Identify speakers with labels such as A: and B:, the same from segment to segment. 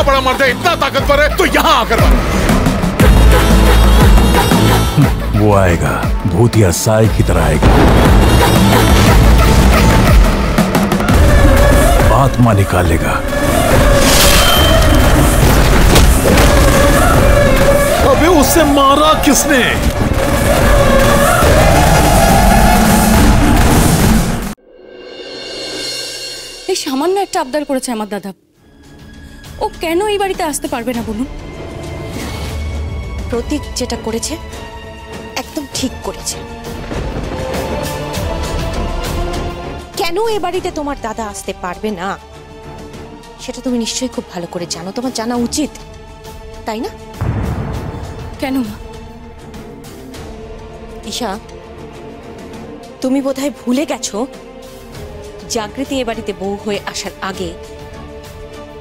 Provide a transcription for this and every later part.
A: बड़ा मर्द है, इतना ताकतवर है, तो यहाँ आकर
B: वो आएगा, भूतिया साय की तरह आएगा, आत्मा निकालेगा।
A: अबे उससे मारा किसने?
C: এই সামান্য একটা আবদার করেছে আমার দাদা, ও কেন এই বাড়িতে আসতে পারবে না বলুন?
D: প্রতীক যেটা করেছে একদম ঠিক করেছে। কেন এ বাড়িতে তোমার দাদা আসতে পারবে না সেটা তুমি নিশ্চয়ই খুব ভালো করে জানো, তোমার জানা উচিত, তাই না?
C: কেন মা?
D: ঈশা, তুমি বোধহয় ভুলে গেছো জাগৃতি এ বাড়িতে বউ হয়ে আসার আগে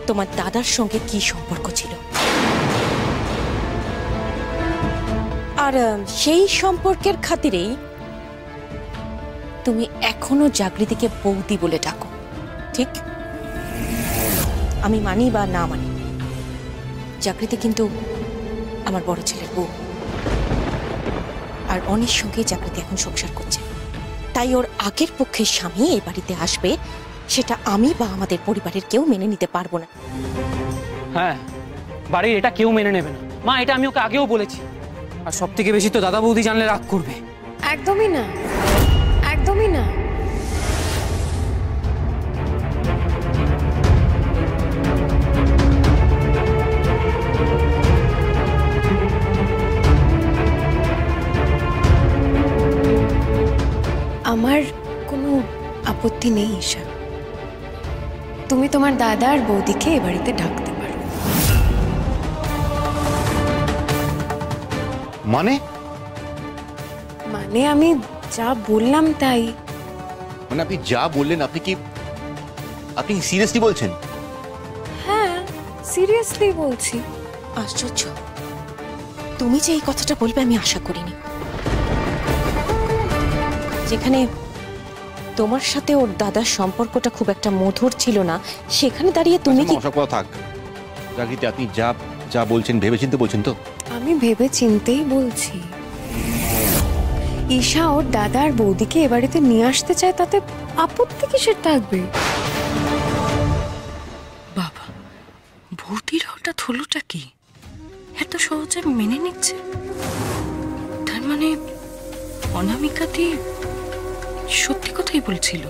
D: তোমার দাদার সঙ্গে কি সম্পর্ক ছিল, আর সেই সম্পর্কের খাতিরেই তুমি এখনো জাগৃতিকে বৌদি বলে ডাকো, ঠিক? আমি মানি বা না মানি, জাগৃতি কিন্তু আমার বড় ছেলের বউ, আর অনেক সঙ্গে জাগৃতি এখন সংসার করছে, তাই ওর আগের পক্ষের স্বামী এই বাড়িতে আসবে সেটা আমি বা আমাদের পরিবারের কেউ মেনে নিতে পারবো না।
E: হ্যাঁ, বাড়ির এটা কেউ মেনে নেবে না মা, এটা আমি ওকে আগেও বলেছি। আর সব থেকে বেশি তো দাদা বৌদি জানলে রাগ করবে।
F: একদমই না, একদমই না। আমার কোনো আপত্তি নেই ঈশা, তুমি তোমার দাদা আর বৌদিকে এ বাড়িতে ডাকতে পারো।
G: মানে
F: মানে আমি যা বললাম তাই।
G: মানে আপনি যা বললেন আপনি সিরিয়াসলি বলছেন?
F: হ্যাঁ, সিরিয়াসলি বলছি।
D: আশ্চর্য, তুমি যে এই কথাটা বলবে আমি আশা করিনি। যেখানে তোমার সাথে ওর দাদার সম্পর্কটা খুব একটা মধুর ছিল না, সেখানে দাঁড়িয়ে তুমি কি?
G: সব কথা থাক, জাগৃতি আপনি যা যা বলছেন ভেবেচিন্তে বলছেন তো?
F: আমি ভেবে চিন্তেই বলছি। ঈশা ওর দাদা আর বৌদিকে এ বাড়িতে নিয়ে আসতে চায়, তাতে আপত্তি কিসের থাকবে?
C: বাবা, বৌদির হঠাৎ হলোটা কি? এত সহজে মেনে নিচ্ছে? তার মানে অনামিকাদি সত্যি কথাই বলছিল।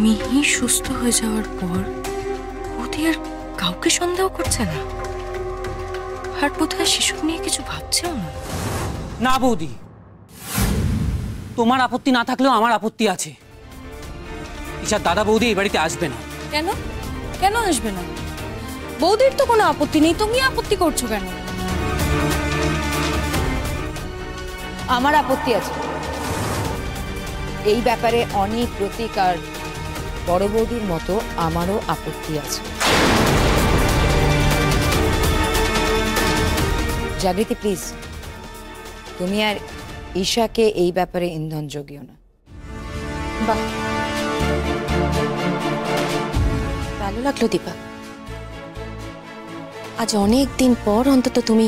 C: মিহি সুস্থ হয়ে যাওয়ার পর বৌদি আর কাউকে সন্দেহ করছে না, আর বোধহয় শিশু নিয়ে কিছু ভাবছেও না।
E: না বৌদি, তোমার আপত্তি না থাকলেও আমার আপত্তি আছে। ঈশার দাদা বৌদি এই বাড়িতে আসবে না।
C: কেন? কেন আসবে না? বৌদির তো কোনো আপত্তি নেই, তুমি আপত্তি করছো কেন?
H: আমার আপত্তি আছে এই ব্যাপারে। অনেক প্রতীক আর বড় বৌদির মতো আমারও আপত্তি আছে। জাগৃতি প্লিজ, তুমি আর ঈশাকে এই ব্যাপারে ইন্ধন জোগিও না।
D: বাহ, ভালো লাগলো দীপা। আজ অনেক দিন পর অন্তত তুমি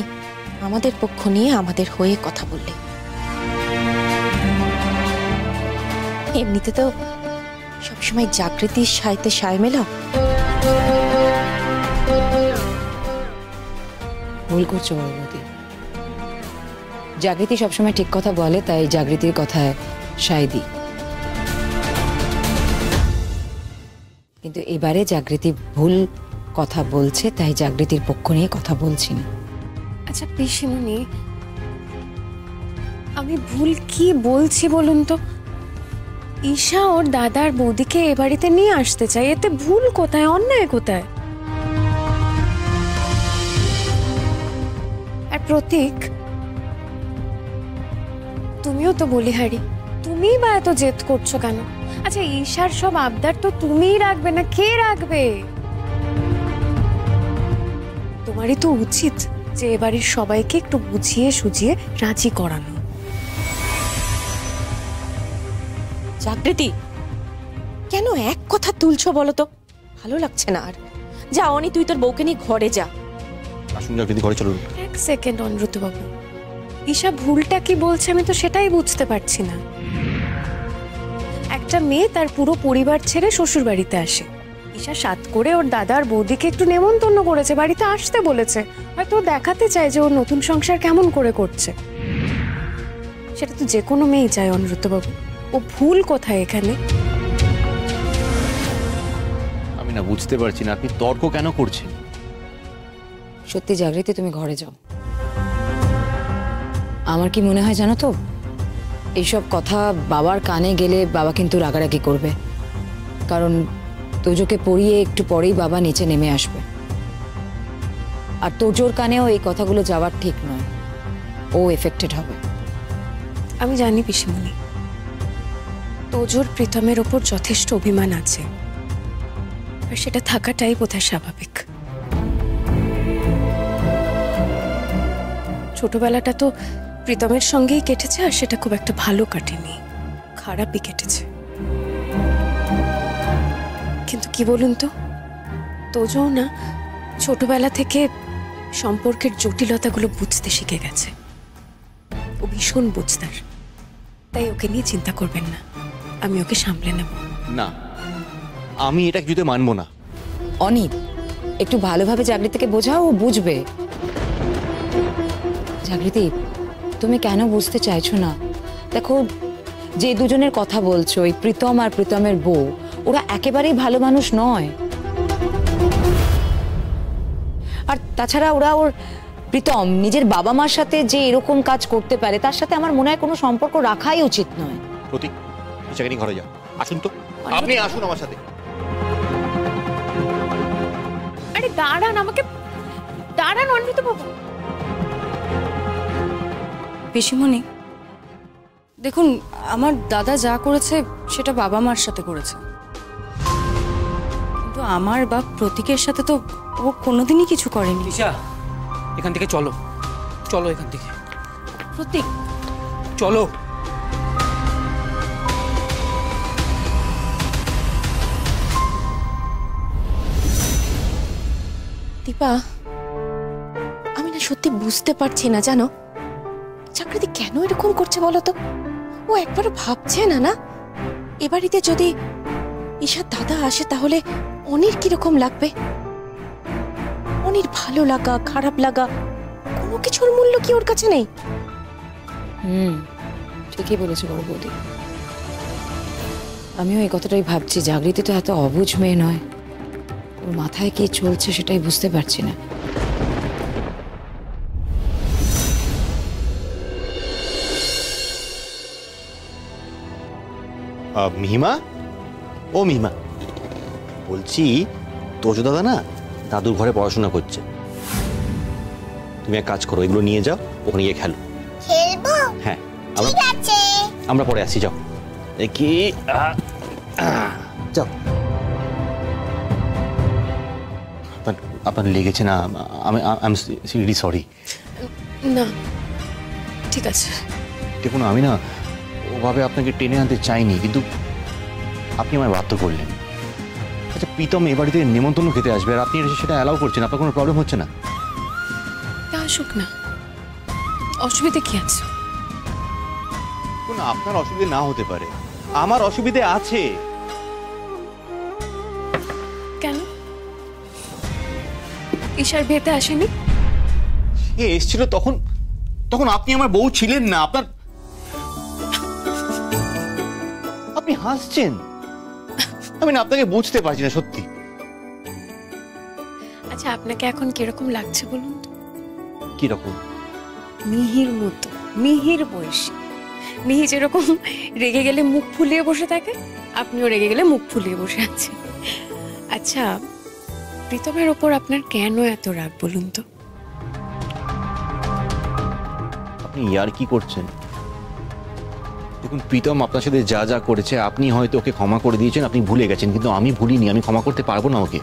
D: আমাদের পক্ষ নিয়ে আমাদের হয়ে কথা বললে। এমনিতে তো সবসময় জাগৃতির সাইতে সায় মেলাও।
H: ভুল করছো বড় বৌদি। জাগৃতি সবসময় ঠিক কথা বলে, তাই জাগৃতির কথায় সায় দিই। কিন্তু এবারে জাগৃতি ভুল কথা বলছে, তাই জাগৃতির পক্ষ নিয়ে কথা বলছি না।
F: আচ্ছা পিসিমণি, আমি ভুল কি বলছি বলুন তো? ঈশা ওর দাদার বৌদিকে এ বাড়িতে নিয়ে আসতে চাই, এতে ভুল কোথায়, অন্যায় কোথায়? আর প্রতীক, তুমিও তো বলিহারি, তুমি বা এত জেদ করছো কেন? আচ্ছা ঈশার সব আবদার তো তুমিই রাখবে না, কে রাখবে? তোমারই তো উচিত যে এবাড়ির সবাইকে একটু বুঝিয়ে সুঝিয়ে রাজি করানো।
D: জাগৃতি, কেন এক কথা তুলছো বলো তো? ভালো লাগছে না। আর যা অনি, তুই তোর বউকে নিয়ে ঘরে যা।
G: আসুন জাগৃতি, ঘরে চলুন।
F: এক সেকেন্ড অনুব্রতবাবু, ঈশা ভুলটা কি বলছে আমি তো সেটাই বুঝতে পারছি না। একটা মেয়ে তার পুরো পরিবার ছেড়ে শ্বশুর বাড়িতে আসে, ঈশা সাত করে ওর দাদার বৌদিকে একটু নেমন্তন্ন করেছে, বাড়িতে আসতে বলেছে, হয়তো ও দেখাতে চায় যে ওর নতুন সংসার কেমন করে করছে। সেটা তো যে কোনো মেয়েই চায় অনুব্রতবাবু। ও ভুল কোথায় এখানে?
G: আমি না বুঝতে পারছি না আপনি তর্ক কেন করছেন।
H: সত্যি জাগৃতি, তুমি ঘরে যাও। আমার কি মনে হয় জানো তো, এইসব কথা বাবার কানে গেলে বাবা কিন্তু রাগারাগি করবে, কারণ তোজোকে পড়িয়ে একটু পরেই বাবা নিচে নেমে আসবে। আর তোজোর কানেও এই কথাগুলো যাওয়ার ঠিক নয়, ও এফেক্টেড হবে।
F: আমি জানি পিসিমণি, তোজোর প্রীতমের ওপর যথেষ্ট অভিমান আছে, আর সেটা থাকাটাই বোধহয় স্বাভাবিক। ছোটবেলাটা তো প্রীতমের সঙ্গেই কেটেছে, আর সেটা খুব একটা ভালো কাটেনি, খারাপই কেটেছে। কিন্তু কি বলুন তো, তোজো না ছোটবেলা থেকে সম্পর্কের জটিলতাগুলো বুঝতে শিখে গেছে। ও ভীষণ বুঝতার, তাই ওকে নিয়ে চিন্তা করবেন না, আমি ওকে সামলে নেব।
G: না, আমি এটা কিছুতে মানবো না।
H: অনি, একটু ভালোভাবে জাগৃতিকে বোঝাও, ও বুঝবে। জাগৃতি, তুমি কেন বুঝতে চাইছো না? দেখো, যে দুজনের কথা বলছো, এই প্রীতম আর প্রীতমের বউ, ওরা একেবারেই ভালো মানুষ নয়। আর তাছাড়া ওর প্রীতম নিজের বাবা মার সাথে যে এরকম কাজ করতে পারে, তার সাথে আমার মনে হয় কোনো সম্পর্ক রাখাই উচিত নয়।
G: প্রতীক, সেখানে ঘরে যাও। আসুন তো, আপনি আসুন আমার সাথে।
F: আরে দাঁড়ান, আমাকে দাঁড়ান অনুব্রতবাবু।
C: পিসিমণি, দেখুন, আমার দাদা যা করেছে সেটা বাবা মার সাথে করেছে, কিন্তু আমার বাপ প্রতীকের সাথে তো ও কোনোদিনই কিছু করেনি।
E: ঈশা, এখান থেকে চলো, চলো এখান থেকে।
C: প্রতীক,
E: চলো।
D: দীপা, আমি না সত্যি বুঝতে পারছি না, জানো জাগৃতি কেন এরকম করছে বলো তো? ও একবারও ভাবছে না না এ বাড়িতে যদি ঈশার দাদা আসে তাহলে অনির কিরকম লাগবে? অনির ভালো লাগা খারাপ লাগা কোনো কিছুর মূল্য কি ওর কাছে নেই?
H: ঠিকই বলেছো বাবু বৌদি। আমিও এই কথাটাই ভাবছি, জাগৃতি তো এত অবুঝ মেয়ে নয়, ওর মাথায় কি চলছে সেটাই বুঝতে পারছি না।
G: মিহিমা, ও মিহিমা, বলছি তোজো দাদা না দাদুর ঘরে পড়াশোনা করছে, তুমি এক কাজ করো, এগুলো নিয়ে যাও, ওখানে গিয়ে খেলো।
I: খেলবো?
G: হ্যাঁ,
I: ঠিক আছে।
G: আমরা পরে আসি, যাও। কি যাও। আপনার লেগেছে না? আমি রিয়েলি সরি।
F: না, ঠিক আছে।
G: দেখুন, আমি না ওভাবে আপনাকে টেনে আনতে চাইনি, কিন্তু আপনি আমায় বাধ্য করলেন। আচ্ছা, প্রীতম এ বাড়িতে নেমন্তন্ন খেতে আসবে আর আপনি সেটা অ্যালাউ করছেন, আপনার কোনো প্রবলেম হচ্ছে না?
F: আসুক না, অসুবিধা কি আছে?
G: আপনার অসুবিধা না হতে পারে, আমার অসুবিধে আছে।
F: কেন? ঈশার বিয়েতে আসেনি?
G: সে এসেছিল তখন, আপনি আমার বউ ছিলেন না। আপনি হাসছেন, আমি না আপনাকে বুঝতে পারছি না সত্যি।
F: আচ্ছা, আপনাকে এখন কিরকম লাগছে বলুন তো?
G: কিরকম?
F: মিহির মতো, মিহির বয়সী। মিহি যেরকম রেগে গেলে মুখ ফুলিয়ে বসে থাকে, আপনিও রেগে গেলে মুখ ফুলিয়ে বসে আছেন। আচ্ছা, প্রীতমের ওপর আপনার কেন এত রাগ বলুন তো?
G: আপনি ইয়ার কি করছেন? দেখুন, প্রীতম আপনার সাথে যা যা করেছে আপনি হয়তো ওকে ক্ষমা করে দিয়েছেন, আপনি ভুলে গেছেন, কিন্তু আমি ভুলিনি, আমি ক্ষমা করতে পারবো না ওকে।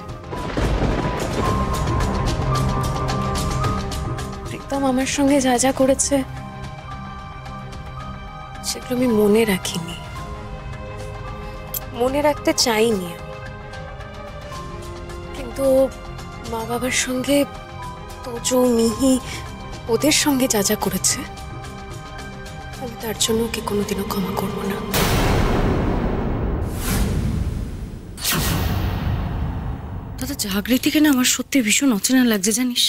F: প্রীতম আমার সঙ্গে যা যা করেছে সেগুলো আমি মনে রাখিনি, মনে রাখতে চাইনি, কিন্তু মা বাবার সঙ্গে তোজো মিহি ওদের সঙ্গে যা যা করেছে আমি তার জন্য ওকে কোনোদিনও ক্ষমা করব না।
C: দাদা জাগৃতিকে না আমার সত্যি ভীষণ অচেনা লাগছে জানিস।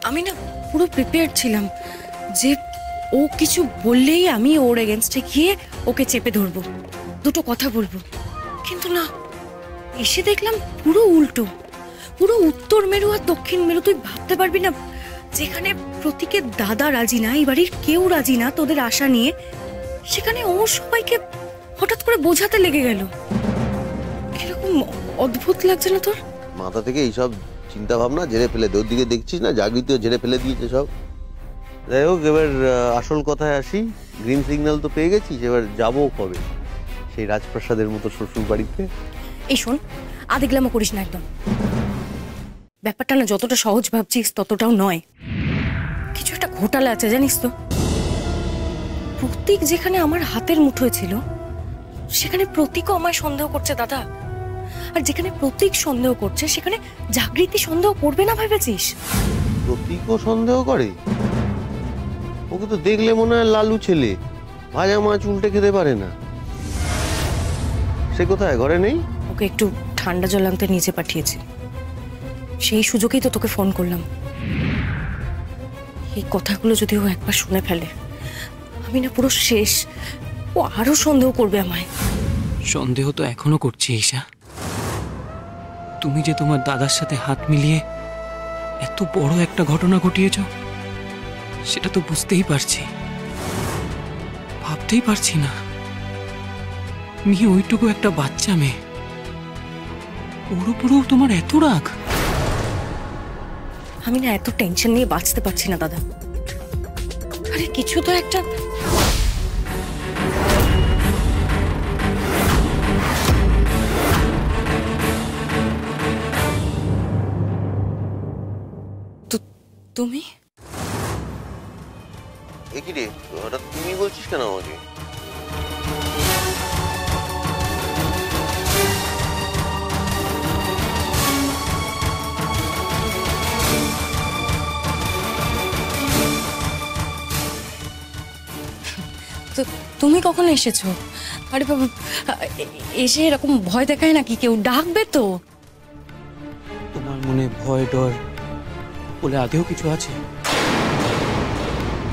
C: আমি না পুরো প্রিপেয়ার ছিলাম যে ও কিছু বললেই আমি ওর এগেনস্টে গিয়ে ওকে চেপে ধরবো, দুটো কথা বলবো, কিন্তু না, এসে দেখলাম পুরো উল্টো, পুরো উত্তর মেরু আর দক্ষিণ মেরু। তুই ভাবতে পারবি না, যেখানে প্রতীকের দাদা রাজি না, এই বাড়ির কেউ রাজি না তোদের আশা নিয়ে, সেখানে ও সবাইকে হঠাৎ করে বোঝাতে লেগে গেল। কিরকম অদ্ভুত লাগছে না তোর?
I: মাথা থেকে এইসব চিন্তা ভাবনা ঝেড়ে ফেলে দে। ওর দিকে দেখছিস না, জাগৃতিও ঝেড়ে ফেলে দিয়েছে সব। যাই হোক, এবার আসল কথায় আসি। গ্রিন সিগন্যাল তো পেয়ে গেছিস, এবার যাবো কবে সেই রাজপ্রাসাদের মতো শ্বশুর বাড়িতে?
C: এই শোন, আদিগ্লামো করিস না একদম। ব্যাপারটা না যতটা সহজ ভাবছিস ততটাও নয়, কিছু একটা ঘোটালা আছে জানিস তো। প্রতীক যেখানে আমার হাতের মুঠোয় ছিল, সেখানে প্রতীকও আমায় সন্দেহ করছে দাদা। আর যেখানে প্রতীক সন্দেহ করছে, সেখানে জাগৃতি সন্দেহ করবে না ভেবেছিস?
I: প্রতীকও সন্দেহ করে? ওকে তো দেখলে মনে হয় লালু ছেলে, ভাজা মাছ উল্টে খেতে পারে না। সে কোথায়, ঘরে নেই?
C: ওকে একটু ঠান্ডা জল আনতে নিচে পাঠিয়েছি, সেই সুযোগেই তো তোকে ফোন করলাম। এই কথাগুলো যদি ও একবার শুনে ফেলে, আমি না পুরো শেষ। ও আরো সন্দেহ করবে আমায়।
E: সন্দেহ তো এখনো করছি ঈশা। তুমি যে তোমার দাদার সাথে হাত মিলিয়ে এত বড় একটা ঘটনা ঘটিয়েছ, সেটা তো বুঝতেই পারছি, ভাবতেই পারছি না। মিহি ওইটুকু একটা বাচ্চা মেয়ে, ওর উপরেও তোমার এত রাগ?
C: আমি না এত টেনশন নিয়ে বাঁচতে পারছি না দাদা। আরে কিছু তো একটা। তুমি
I: একই রে, হঠাৎ তুমি বলছিস কেন আমাকে?
C: তুমি কখন এসেছো? আরে বাবা, এসে এরকম ভয় দেখায় নাকি কেউ? ডাকবে তো।
E: তোমার মনে ভয় ডর বলে আদেও কিছু আছে?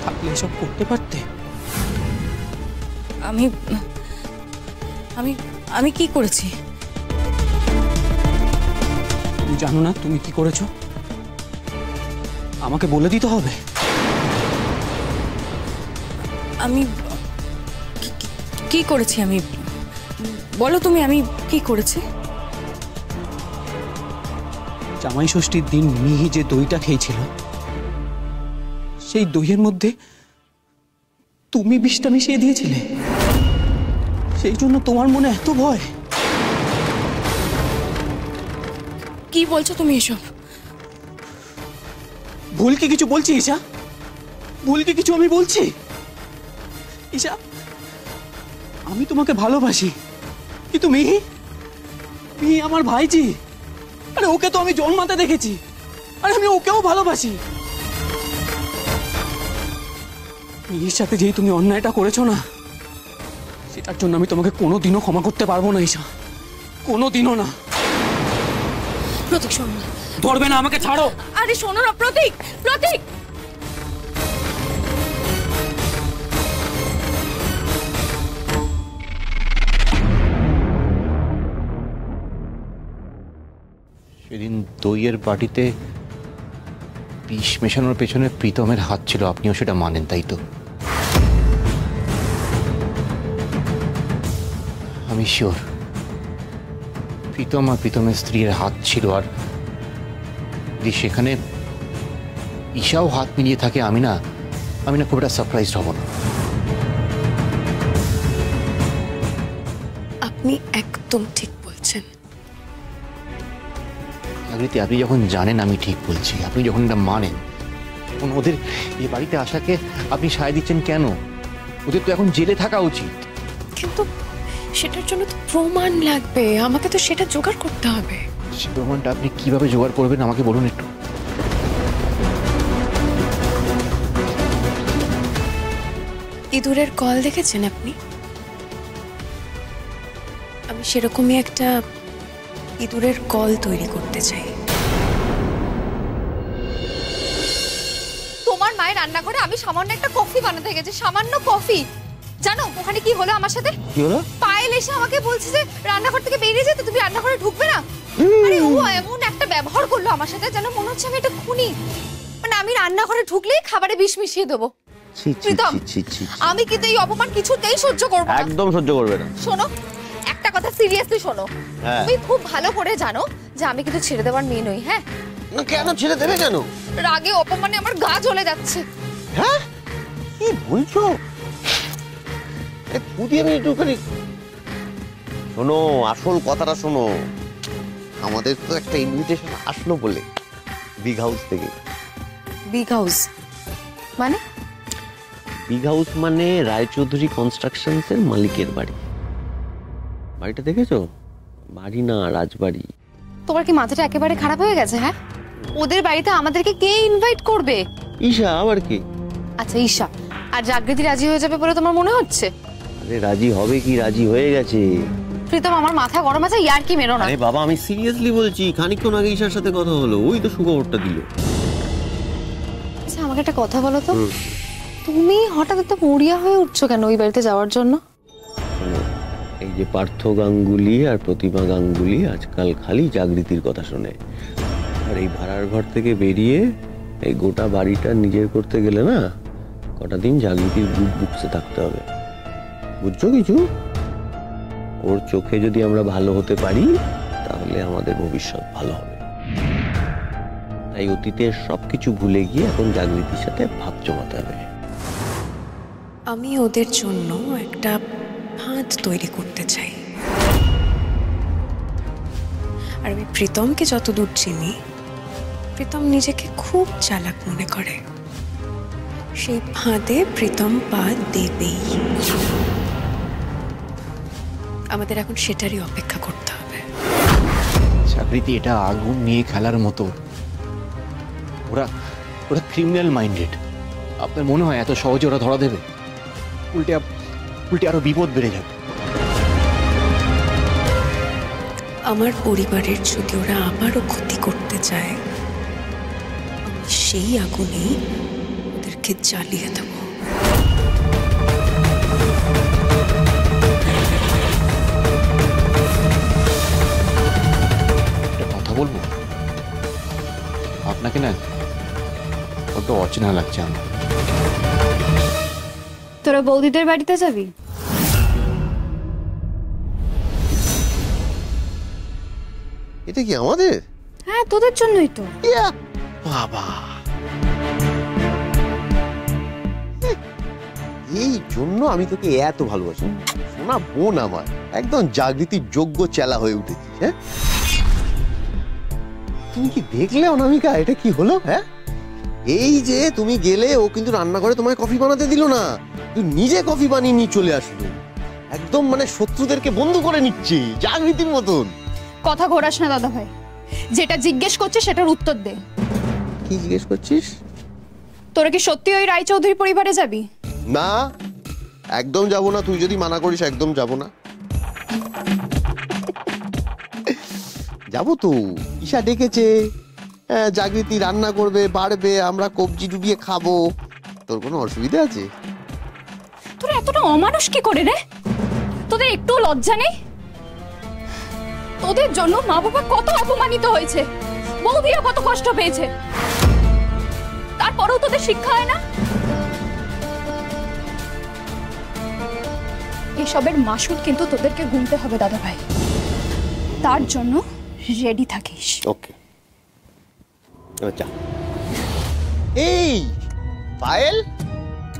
E: থাকলে এসব করতে পারতে?
C: আমি আমি আমি কি করেছি?
E: তুমি জানো না তুমি কি করেছো? আমাকে বলে দিতে হবে।
C: আমি কি করেছি? আমি বলো তুমি, আমি কি করেছি?
E: জামাই ষষ্ঠীর দিন মিহি যে দইটা খেয়েছিল, সেই দইয়ের মধ্যে তুমি বিষটা মিশিয়ে দিয়েছিলে। সেই জন্য তোমার মনে এত ভয়।
C: কি বলছো তুমি এসব?
E: ভুল কি কিছু বলছি ঈশা? ভুল কি কিছু আমি বলছি? ঈশা, আমি তোমাকে ভালোবাসি, কিন্তু মিহি আমার ভাইজি। আরে ওকে তো আমি জন্মাতে দেখেছি, আর আমি ওকেও ভালোবাসি। মিহির সাথে যেই তুমি অন্যায়টা করেছো না, সেটার জন্য আমি তোমাকে কোনোদিনও ক্ষমা করতে পারবো না ঈশা, কোনোদিনও না।
C: প্রতীক শোনো না।
E: ধরবে না আমাকে, ছাড়ো।
C: আরে শোনো না প্রতীক, প্রতীক।
G: সেদিন দইয়ের বাটিতে বিষ মেশানোর পেছনে প্রীতমের হাত ছিল, আপনিও সেটা মানেন, তাই তো? আমি শিওর প্রীতম আর প্রীতমের স্ত্রীর হাত ছিল। আর যদি সেখানে ঈশাও হাত মিলিয়ে থাকে, আমি না খুব একটা সারপ্রাইজড হব না।
F: আপনি একদম ঠিক বলছেন।
G: জাগৃতি, আপনি যখন জানেন আমি ঠিক বলছি, আপনি যখন এটা মানেন, তখন ওদের এই বাড়িতে আসাকে আপনি সায় দিচ্ছেন কেন? ওদের তো এখন জেলে থাকা উচিত।
F: কিন্তু সেটার জন্য তো প্রমাণ লাগবে, আমাকে তো সেটা জোগাড় করতে হবে।
G: সে প্রমাণটা আপনি কিভাবে জোগাড় করবেন আমাকে বলুন একটু।
F: ইঁদুরের কল দেখেছেন আপনি? আমি সেরকমই একটা ইঁদুরের কল তৈরি করতে চাই।
D: তোমার মায়ের রান্না করে আমি সামান্য একটা কফি বানাতে গেছি, সামান্য কফি। জানো ওখানে কি হলো আমার সাথে?
G: কি হলো?
D: পায়েল এসে আমাকে বলছে যে রান্নাঘর থেকে বেরিয়ে যেতে, তুমি রান্নাঘরে ঢুকবে না। আরে ও এমন একটা ব্যবহার করলো আমার সাথে যেন মনে হচ্ছে আমি একটা খুনি। মানে আমি রান্নাঘরে ঢুকলেই খাবারে বিষ মিশিয়ে দেবো। প্রীতম, আমি কিন্তু এই অপমান কিছুতেই সহ্য করবো না।
I: একদম সহ্য করবে না।
D: শোনো, একটা কথা সিরিয়াসলি শোনো, তুমি খুব ভালো করে জানো যে আমি কিন্তু ছেড়ে দেওয়ার মেয়ে নই। হ্যাঁ,
I: কেন ছেড়ে দেবে? কেন?
D: রাগে অপমানে আমার গা জ্বলে যাচ্ছে।
I: হ্যাঁ, কি বলছো? শোনো, আসল কথাটা শোনো। আমাদের তো একটা ইনভিটেশন আসলো বলে বিগ হাউস থেকে।
D: বিগ হাউস মানে?
I: বিগ হাউস মানে রায়চৌধুরী কনস্ট্রাকশনস এর মালিকের বাড়ি। বাড়িটা দেখেছো? বাড়ি না, রাজবাড়ি।
D: তোমার কি মাথাটা একেবারে খারাপ হয়ে গেছে? হ্যাঁ, ওদের বাড়িতে আমাদেরকে কে ইনভাইট করবে?
I: ঈশা। আবার কি?
D: আচ্ছা ঈশা। আর জাগৃতি রাজি হয়ে যাবে বলে তোমার মনে হচ্ছে?
I: আরে রাজি হবে কি, রাজি হয়ে গেছে।
D: প্রীতম, আমার মাথা গরম আছে, ইয়ার কি মেরো না।
I: আরে বাবা, আমি সিরিয়াসলি বলছি। খানিকক্ষণ আগে ঈশার সাথে কথা হলো, ওই তো সুখবরটা দিল।
D: আচ্ছা আমাকে একটা কথা বলো তো, তুমি হঠাৎ এত মরিয়া হয়ে উঠছো কেন ওই বাড়িতে যাওয়ার জন্য?
I: এই যে পার্থ গাঙ্গুলি আর প্রতিমা গাঙ্গুলি আজকাল খালি জাগৃতির কথা শোনে। আর এই ভাড়ার ঘর থেকে বেরিয়ে এই গোটা বাড়িটা নিজের করতে গেলে না, কটা দিন জাগৃতির বুক বুকসে থাকতে হবে। বুঝছো কিছু? ওর চোখে যদি আমরা ভালো হতে পারি তাহলে আমাদের ভবিষ্যৎ ভালো হবে। তাই অতীতের সবকিছু ভুলে গিয়ে এখন জাগৃতির সাথে ভাব জমাতে হবে।
F: আমি ওদের জন্য একটা ফাঁদ তৈরি করতে চাই। আর আমি প্রীতমকে যতদূর চিনি, প্রীতম নিজেকে খুব চালাক মনে করে। সেই ফাঁদে প্রীতম পা দেবেই। আমাদের এখন সেটারই অপেক্ষা করতে হবে।
G: জাগৃতি, এটা আগুন নিয়ে খেলার মতো। ওরা ক্রিমিনাল মাইন্ডেড। আপনার মনে হয় এত সহজে ওরা ধরা দেবে? উল্টে আরো বিপদ বেড়ে যাবে।
F: আমার পরিবারের যদি ওরা আবারও ক্ষতি করতে চায়, আমি সেই আগুনেই ওদেরকে জ্বালিয়ে দেব।
G: একটা কথা বলবো আপনাকে, না বড্ড অচেনা লাগছে আমার।
F: তোরা বৌদিদের বাড়িতে যাবি?
I: এটা কি আমাদের?
F: হ্যাঁ, তোদের জন্যই তো।
I: বাবা, এই জন্য আমি তোকে এত ভালোবাসি। শোনা বোন আমার, একদম জাগৃতির যোগ্য চেলা হয়ে উঠেছিস। হ্যাঁ, তুমি কি দেখলে অনামিকা এটা কি হলো? হ্যাঁ, এই যে তুমি গেলে, ও কিন্তু রান্নাঘরে তোমায় কফি বানাতে দিল না, তুই নিজে কফি বানিয়ে নিয়ে চলে আসলো। একদম মানে শত্রুদেরকে বন্ধু করে নিচ্ছে জাগৃতির মতন।
J: কথা ঘোরাস না দাদা ভাই, যেটা জিজ্ঞেস করছিস সেটার উত্তর দে।
I: কি জিজ্ঞেস করছিস?
J: তোরা কি সত্যি ওই রায়চৌধুরী পরিবারে যাবি?
I: না, একদম যাব না। তুই যদি মানা করিস একদম যাব না। যাবো তো, ঈশা ডেকেছে। জাগৃতি রান্না করবে, বাড়বে, আমরা কবজি ডুবিয়ে খাবো। তোর কোনো অসুবিধা আছে?
J: তোরা এতটা অমানুষ কি করে রে? তোদের একটু লজ্জা নেই? তোদের জন্য মা বাবা কত অপমানিত হয়েছে, বৌদিরা কত কষ্ট পেয়েছে, তারপরেও তোদের শিক্ষা হয় না? এসবের মাসুল কিন্তু তোদেরকে গুনতে হবে দাদা ভাই। তার জন্য রেডি থাকিস।
I: ওকে, আচ্ছা। এই পায়েল,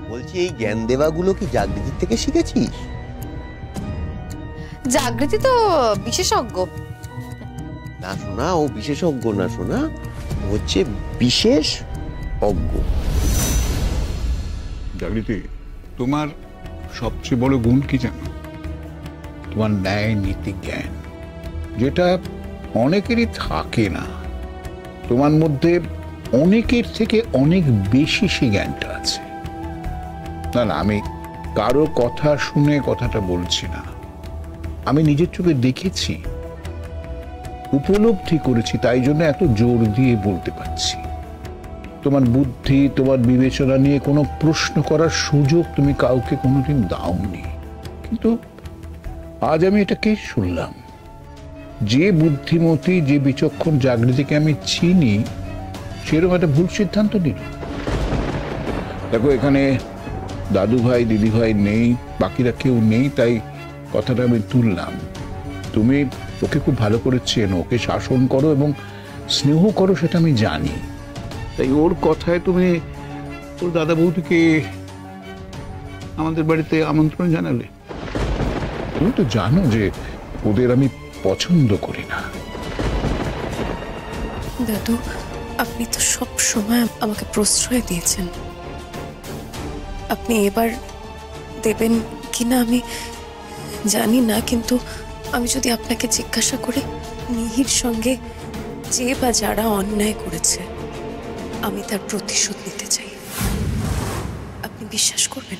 I: বলছি এই জ্ঞান দেওয়াগুলো কি জাগৃতির থেকে শিখেছিস?
D: জাগৃতি তো বিশেষজ্ঞ
I: না শোনা, ও বিশেষজ্ঞ না শোনা, হচ্ছে বিশেষ অজ্ঞ।
K: জাগৃতি, তোমার সবচেয়ে বড় গুণ কি জানো? তোমার ন্যায় নীতি জ্ঞান, যেটা অনেকেরই থাকে না। তোমার মধ্যে অনেকের থেকে অনেক বেশি সে জ্ঞানটা আছে। না না, আমি কারো কথা শুনে কথাটা বলছি না, আমি নিজের চোখে দেখেছি, উপলব্ধি করেছি, তাই জন্য এত জোর দিয়ে বলতে পারছি। তোমার বুদ্ধি, তোমার বিবেচনা নিয়ে কোনো প্রশ্ন করার সুযোগ তুমি কাউকে কোনোদিন দাওনি, কিন্তু আজ আমি এটাকে শুনলাম। যে বুদ্ধিমতী, যে বিচক্ষণ জাগৃতিকে আমি চিনি, সেরকম একটা ভুল সিদ্ধান্ত নিল। দেখো, এখানে দাদু ভাই, দিদি ভাই নেই, বাকিরা কেউ নেই, তাই কথাটা আমি তুললাম। তুমি ওকে খুব ভালো করে চেনো, ওকে শাসন করো এবং স্নেহ করো, সেটা আমি জানি। তাই ওর কথায় তুমি ওর দাদা বৌদিকে আমাদের বাড়িতে আমন্ত্রণ জানালে। তুমি তো জানো যে ওদের আমি পছন্দ করি না।
F: দাদু, আপনি তো সব সময় আমাকে প্রশ্রয় দিয়েছেন। আপনি এবার দেবেন কিনা আমি জানি না, কিন্তু আমি যদি আপনাকে জিজ্ঞাসা করি, মিহির সঙ্গে যে বা যারা অন্যায় করেছে, আমি তার প্রতিশোধ নিতে চাই, আপনি বিশ্বাস করবেন?